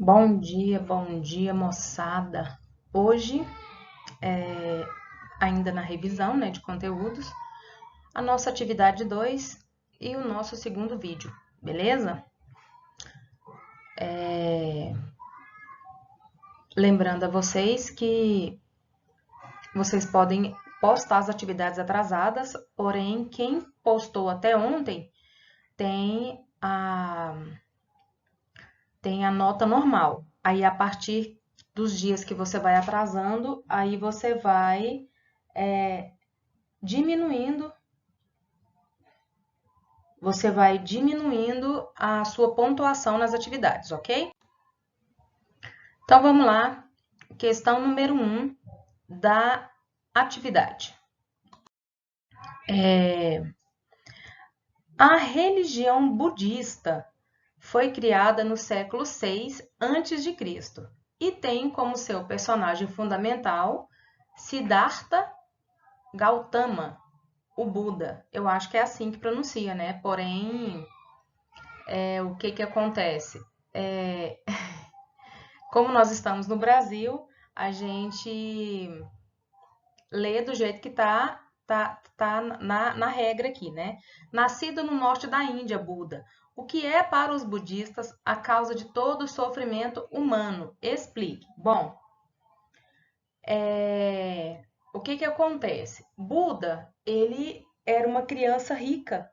Bom dia, moçada. Hoje, ainda na revisão, né, de conteúdos, a nossa atividade 2 e o nosso segundo vídeo, beleza? Lembrando a vocês que vocês podem postar as atividades atrasadas, porém, quem postou até ontem tem a nota normal. Aí, a partir dos dias que você vai atrasando, aí você vai diminuindo a sua pontuação nas atividades, ok? Então vamos lá, questão número 1 da atividade. A religião budista foi criada no século 6 a.C. e tem como seu personagem fundamental Siddhartha Gautama, o Buda. Eu acho que é assim que pronuncia, né? Porém, o que acontece? Como nós estamos no Brasil, a gente lê do jeito que tá na regra aqui, né? Nascido no norte da Índia, Buda. O que é para os budistas a causa de todo o sofrimento humano? Explique. Bom, o que acontece? Buda, ele era uma criança rica,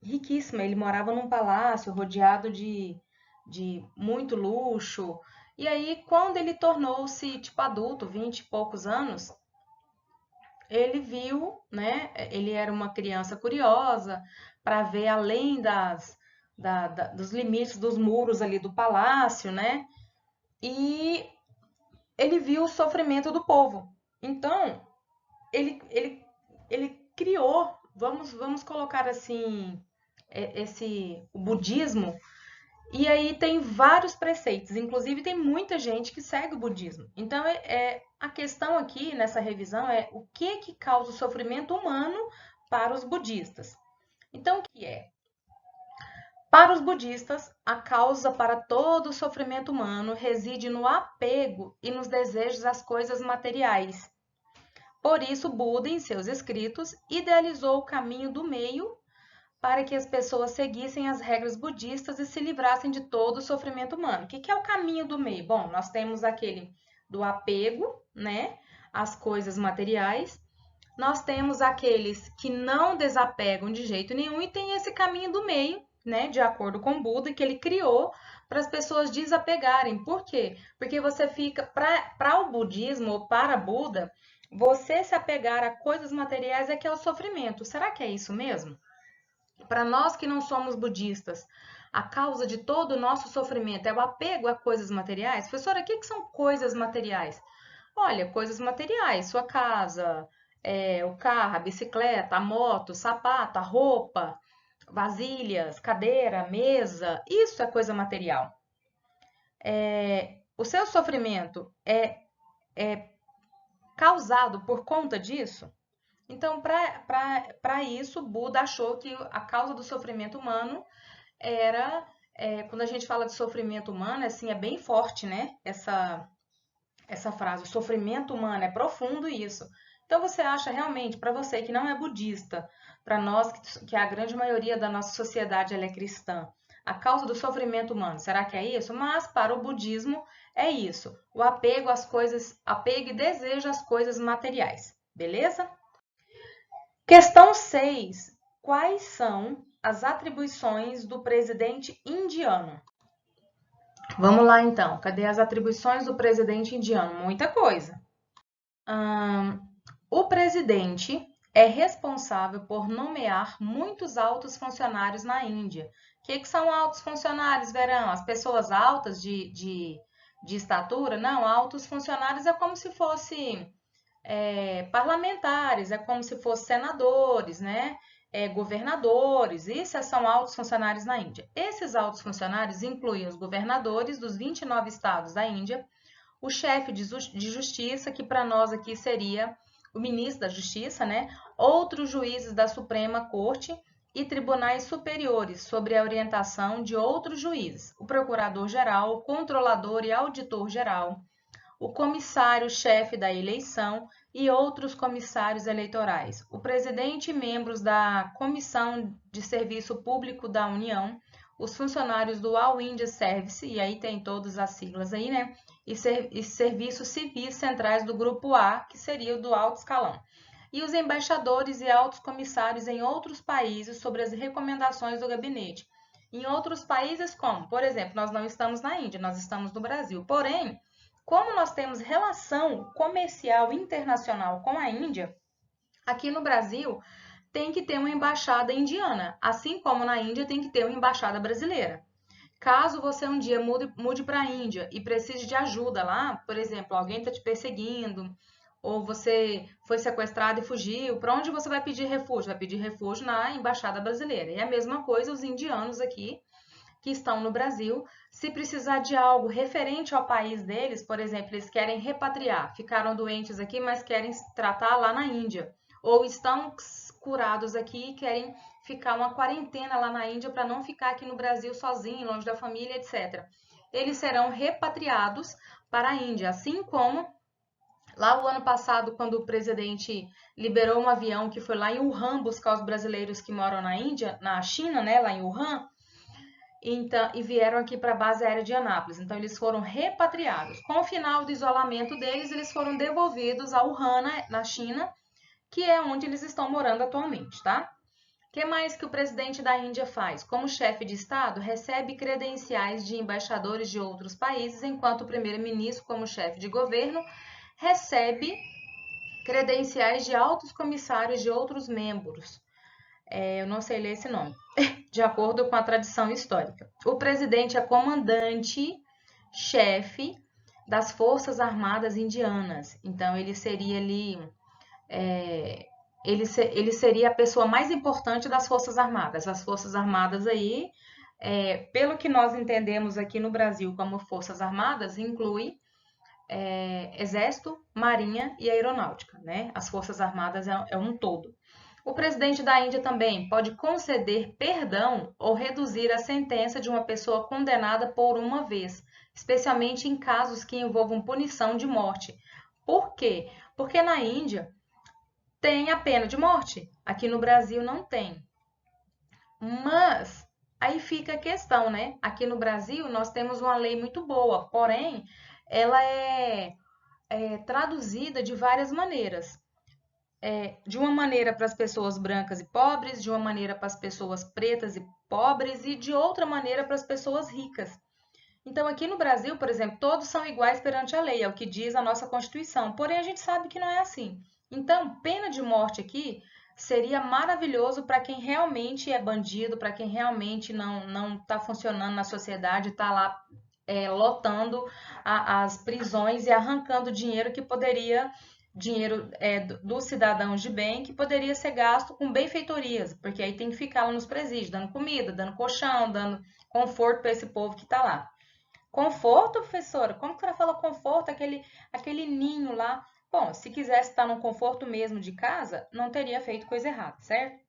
riquíssima. Ele morava num palácio rodeado de muito luxo. E aí, quando ele tornou-se tipo adulto, 20 e poucos anos, ele viu, né? Ele era uma criança curiosa para ver além dos limites dos muros ali do palácio, né? E ele viu o sofrimento do povo. Então, ele criou, vamos colocar assim, o budismo. E aí tem vários preceitos, inclusive tem muita gente que segue o budismo. Então, a questão aqui nessa revisão é o que causa o sofrimento humano para os budistas. Então, o que é? Para os budistas, a causa para todo o sofrimento humano reside no apego e nos desejos às coisas materiais. Por isso, Buda, em seus escritos, idealizou o caminho do meio para que as pessoas seguissem as regras budistas e se livrassem de todo o sofrimento humano. O que é o caminho do meio? Bom, nós temos aquele do apego, né, às coisas materiais. Nós temos aqueles que não desapegam de jeito nenhum e tem esse caminho do meio, né, de acordo com Buda, que ele criou para as pessoas desapegarem. Por quê? Porque você fica, para o budismo ou para Buda, você se apegar a coisas materiais é que é o sofrimento. Será que é isso mesmo? Para nós que não somos budistas, a causa de todo o nosso sofrimento é o apego a coisas materiais? Professora, o que são coisas materiais? Olha, coisas materiais, sua casa, o carro, a bicicleta, a moto, o sapato, a roupa, vasilhas, cadeira, mesa, isso é coisa material. O seu sofrimento é causado por conta disso? Então, para isso, Buda achou que a causa do sofrimento humano era, quando a gente fala de sofrimento humano, assim, é bem forte, né? Essa frase, o sofrimento humano, é profundo isso. Então, você acha realmente, para você que não é budista, para nós que a grande maioria da nossa sociedade ela é cristã, a causa do sofrimento humano, será que é isso? Mas para o budismo é isso, o apego às coisas, apego e desejo às coisas materiais, beleza? Questão 6. Quais são as atribuições do presidente indiano? Vamos lá, então. Cadê as atribuições do presidente indiano? Muita coisa. O presidente é responsável por nomear muitos altos funcionários na Índia. O que são altos funcionários, Verão? As pessoas altas de estatura? Não, altos funcionários é como se fosse parlamentares, é como se fossem senadores, né? Governadores, isso são altos funcionários na Índia. Esses altos funcionários incluem os governadores dos 29 estados da Índia, o chefe de justiça, que para nós aqui seria o ministro da Justiça, né? Outros juízes da Suprema Corte e tribunais superiores, sobre a orientação de outros juízes, o procurador-geral, o controlador e auditor-geral, o comissário-chefe da eleição e outros comissários eleitorais, o presidente e membros da Comissão de Serviço Público da União, os funcionários do All India Service, e aí tem todas as siglas aí, né? E serviços civis centrais do Grupo A, que seria o do alto escalão. E os embaixadores e altos comissários em outros países sobre as recomendações do gabinete. Em outros países, como, por exemplo, nós não estamos na Índia, nós estamos no Brasil. Porém, como nós temos relação comercial internacional com a Índia, aqui no Brasil tem que ter uma embaixada indiana, assim como na Índia tem que ter uma embaixada brasileira. Caso você um dia mude para a Índia e precise de ajuda lá, por exemplo, alguém está te perseguindo, ou você foi sequestrado e fugiu, para onde você vai pedir refúgio? Vai pedir refúgio na embaixada brasileira. E a mesma coisa os indianos aqui, que estão no Brasil, se precisar de algo referente ao país deles, por exemplo, eles querem repatriar, ficaram doentes aqui, mas querem se tratar lá na Índia, ou estão curados aqui e querem ficar uma quarentena lá na Índia para não ficar aqui no Brasil sozinho, longe da família, etc. Eles serão repatriados para a Índia, assim como lá o ano passado, quando o presidente liberou um avião que foi lá em Wuhan buscar os brasileiros que moram na Índia, na China, né, lá em Wuhan, então, e vieram aqui para a base aérea de Anápolis. Então, eles foram repatriados. Com o final do isolamento deles, eles foram devolvidos a Wuhan, na China, que é onde eles estão morando atualmente, tá? O que mais que o presidente da Índia faz? Como chefe de Estado, recebe credenciais de embaixadores de outros países, enquanto o primeiro-ministro, como chefe de governo, recebe credenciais de altos comissários de outros membros. Eu não sei ler esse nome, de acordo com a tradição histórica. O presidente é comandante-chefe das Forças Armadas Indianas. Então, ele seria ali ele seria a pessoa mais importante das Forças Armadas. As Forças Armadas aí, pelo que nós entendemos aqui no Brasil como Forças Armadas, inclui Exército, Marinha e Aeronáutica, né? As Forças Armadas é um todo. O presidente da Índia também pode conceder perdão ou reduzir a sentença de uma pessoa condenada por uma vez, especialmente em casos que envolvam punição de morte. Por quê? Porque na Índia tem a pena de morte. Aqui no Brasil não tem. Mas aí fica a questão, né? Aqui no Brasil nós temos uma lei muito boa, porém ela é traduzida de várias maneiras. De uma maneira para as pessoas brancas e pobres, de uma maneira para as pessoas pretas e pobres e de outra maneira para as pessoas ricas. Então, aqui no Brasil, por exemplo, todos são iguais perante a lei, é o que diz a nossa Constituição. Porém, a gente sabe que não é assim. Então, pena de morte aqui seria maravilhoso para quem realmente é bandido, para quem realmente não está funcionando na sociedade, está lá lotando as prisões e arrancando dinheiro que poderia, dinheiro dos cidadãos de bem, que poderia ser gasto com benfeitorias, porque aí tem que ficar lá nos presídios, dando comida, dando colchão, dando conforto para esse povo que está lá. Conforto, professora? Como que ela fala conforto? Aquele ninho lá. Bom, se quisesse estar no conforto mesmo de casa, não teria feito coisa errada, certo?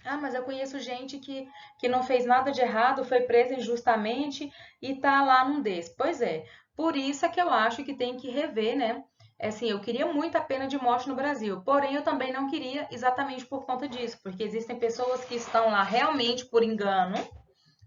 Ah, mas eu conheço gente que não fez nada de errado, foi presa injustamente e tá lá num desse. Pois é, por isso é que eu acho que tem que rever, né? Assim, eu queria muito a pena de morte no Brasil, porém eu também não queria exatamente por conta disso, porque existem pessoas que estão lá realmente por engano,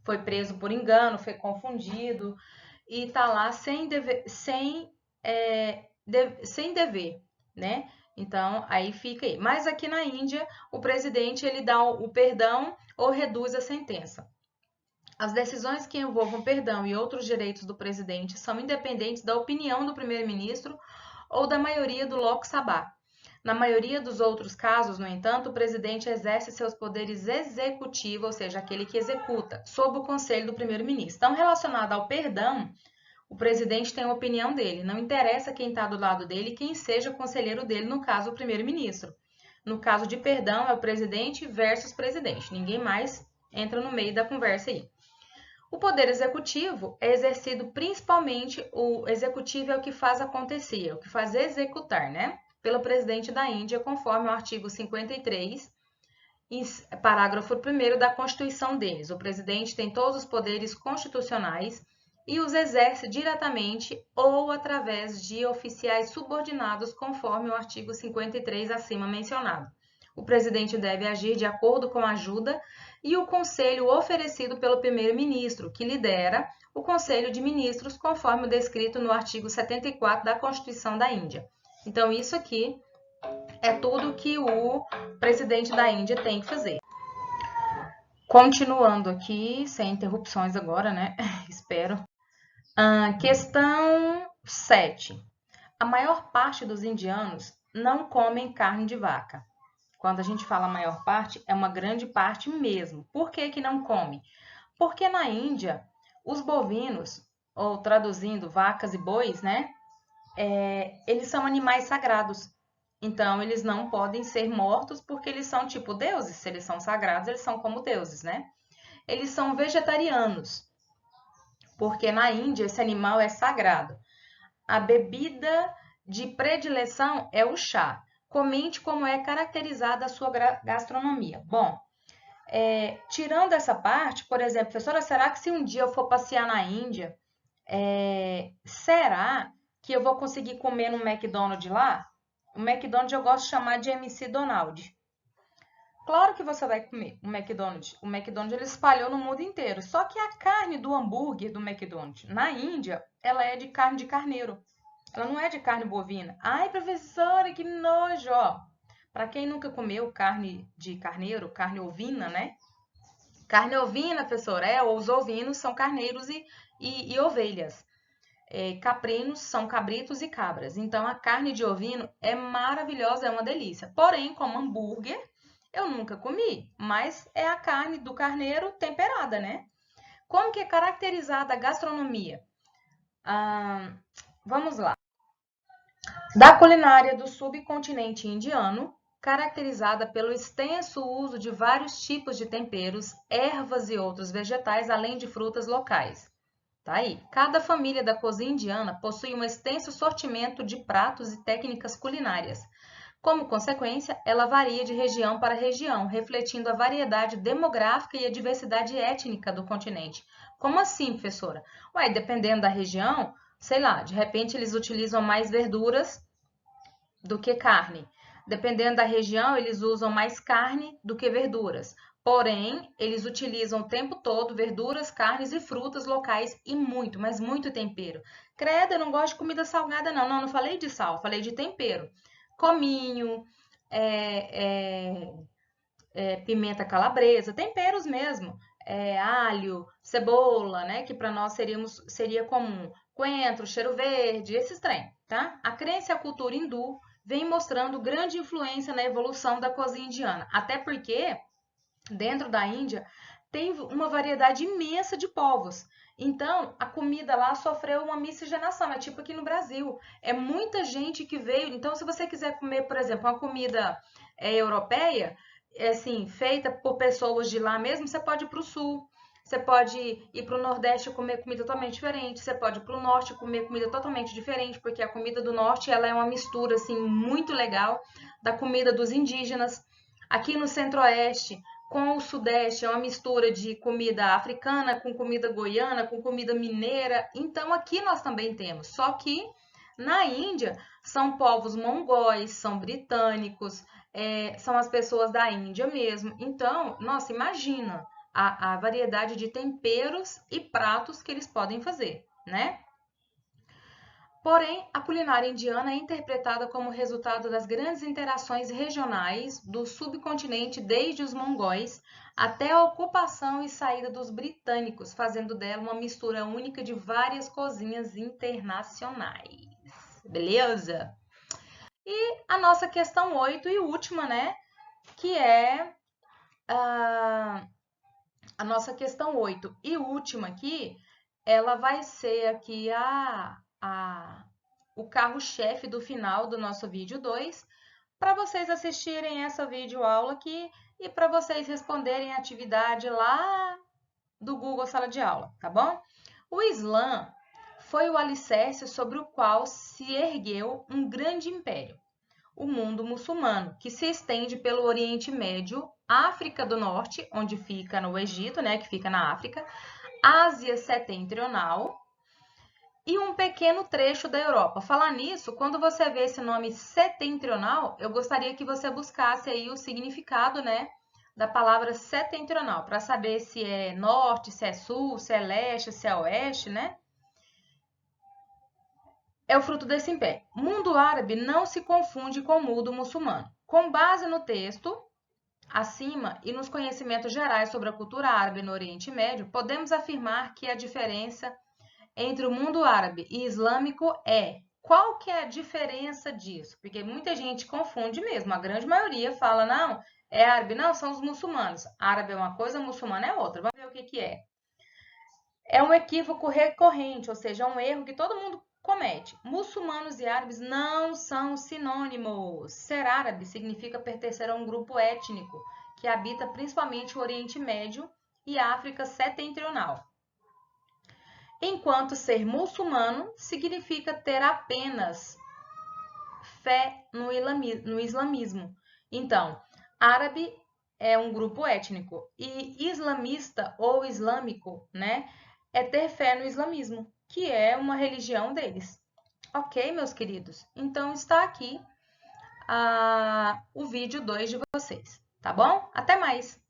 foi preso por engano, foi confundido e tá lá sem dever, sem dever, né? Então, aí fica aí. Mas aqui na Índia, o presidente ele dá o perdão ou reduz a sentença. As decisões que envolvam perdão e outros direitos do presidente são independentes da opinião do primeiro-ministro ou da maioria do Lok Sabha. Na maioria dos outros casos, no entanto, o presidente exerce seus poderes executivos, ou seja, aquele que executa, sob o conselho do primeiro-ministro. Então, relacionado ao perdão, o presidente tem a opinião dele. Não interessa quem está do lado dele, quem seja o conselheiro dele, no caso, o primeiro-ministro. No caso de perdão, é o presidente versus presidente. Ninguém mais entra no meio da conversa aí. O poder executivo é exercido principalmente, o executivo é o que faz acontecer, é o que faz executar, né? Pelo presidente da Índia, conforme o artigo 53 parágrafo 1º da Constituição deles. O presidente tem todos os poderes constitucionais e os exerce diretamente ou através de oficiais subordinados, conforme o artigo 53 acima mencionado. O presidente deve agir de acordo com a ajuda e o conselho oferecido pelo primeiro-ministro, que lidera o Conselho de Ministros, conforme o descrito no artigo 74 da Constituição da Índia. Então, isso aqui é tudo que o presidente da Índia tem que fazer. Continuando aqui, sem interrupções agora, né? Espero. Questão 7. A maior parte dos indianos não comem carne de vaca. Quando a gente fala maior parte, é uma grande parte mesmo. Por que que não come? Porque na Índia, os bovinos, ou traduzindo, vacas e bois, né? Eles são animais sagrados. Então, eles não podem ser mortos porque eles são tipo deuses. Se eles são sagrados, eles são como deuses, né? Eles são vegetarianos, porque na Índia esse animal é sagrado. A bebida de predileção é o chá. Comente como é caracterizada a sua gastronomia. Bom, tirando essa parte, por exemplo, professora, será que se um dia eu for passear na Índia, será que eu vou conseguir comer no McDonald's lá? O McDonald's eu gosto de chamar de MC Donald. Claro que você vai comer o McDonald's. O McDonald's ele espalhou no mundo inteiro. Só que a carne do hambúrguer do McDonald's, na Índia, ela é de carne de carneiro. Ela não é de carne bovina. Ai, professora, que nojo! Para quem nunca comeu carne de carneiro, carne ovina, né? Carne ovina, professora, os ovinos são carneiros e ovelhas. Caprinos são cabritos e cabras. Então, a carne de ovino é maravilhosa, é uma delícia. Porém, como hambúrguer, eu nunca comi, mas é a carne do carneiro temperada, né? Como que é caracterizada a gastronomia? Vamos lá. Da culinária do subcontinente indiano, caracterizada pelo extenso uso de vários tipos de temperos, ervas e outros vegetais, além de frutas locais. Tá aí. Cada família da cozinha indiana possui um extenso sortimento de pratos e técnicas culinárias. Como consequência, ela varia de região para região, refletindo a variedade demográfica e a diversidade étnica do continente. Como assim, professora? Ué, dependendo da região, sei lá, de repente eles utilizam mais verduras do que carne. Dependendo da região, eles usam mais carne do que verduras. Porém, eles utilizam o tempo todo verduras, carnes e frutas locais e muito, mas muito tempero. Credo, eu não gosto de comida salgada, não. Não falei de sal, falei de tempero. Cominho, pimenta calabresa, temperos mesmo. Alho, cebola, né? Que para nós seria comum. Coentro, cheiro verde, esses trem, tá? A crença e a cultura hindu vem mostrando grande influência na evolução da cozinha indiana. Até porque, dentro da Índia, tem uma variedade imensa de povos. Então, a comida lá sofreu uma miscigenação, é tipo aqui no Brasil. É muita gente que veio. Então, se você quiser comer, por exemplo, uma comida europeia, assim, feita por pessoas de lá mesmo, você pode ir para o sul. Você pode ir para o Nordeste e comer comida totalmente diferente. Você pode ir para o Norte e comer comida totalmente diferente, porque a comida do Norte ela é uma mistura assim, muito legal da comida dos indígenas. Aqui no Centro-Oeste, com o Sudeste, é uma mistura de comida africana com comida goiana, com comida mineira. Então, aqui nós também temos. Só que na Índia, são povos mongóis, são britânicos, são as pessoas da Índia mesmo. Então, nossa, imagina a variedade de temperos e pratos que eles podem fazer, né? Porém, a culinária indiana é interpretada como resultado das grandes interações regionais do subcontinente desde os mongóis até a ocupação e saída dos britânicos, fazendo dela uma mistura única de várias cozinhas internacionais. Beleza? E a nossa questão 8 e última, né? Que é a nossa questão 8 e última aqui, ela vai ser aqui o carro-chefe do final do nosso vídeo 2, para vocês assistirem essa videoaula aqui e para vocês responderem a atividade lá do Google Sala de Aula, tá bom? O Islã foi o alicerce sobre o qual se ergueu um grande império. o mundo muçulmano, que se estende pelo Oriente Médio, África do Norte, onde fica no Egito, né, que fica na África, Ásia Setentrional e um pequeno trecho da Europa. Falar nisso, quando você vê esse nome setentrional, eu gostaria que você buscasse aí o significado, né, da palavra setentrional, para saber se é norte, se é sul, se é leste, se é oeste, né? É o fruto desse empenho. Mundo árabe não se confunde com o mundo muçulmano. Com base no texto acima e nos conhecimentos gerais sobre a cultura árabe no Oriente Médio, podemos afirmar que a diferença entre o mundo árabe e islâmico é. Qual que é a diferença disso? Porque muita gente confunde mesmo, a grande maioria fala, não, é árabe, não, são os muçulmanos. Árabe é uma coisa, muçulmano é outra. Vamos ver o que que é. É um equívoco recorrente, ou seja, é um erro que todo mundo comete. Muçulmanos e árabes não são sinônimos. Ser árabe significa pertencer a um grupo étnico que habita principalmente o Oriente Médio e a África Setentrional. Enquanto ser muçulmano significa ter apenas fé no islamismo. Então, árabe é um grupo étnico e islamista ou islâmico, né, é ter fé no islamismo, que é uma religião deles. Ok, meus queridos? Então, está aqui o vídeo 2 de vocês, tá bom? Até mais!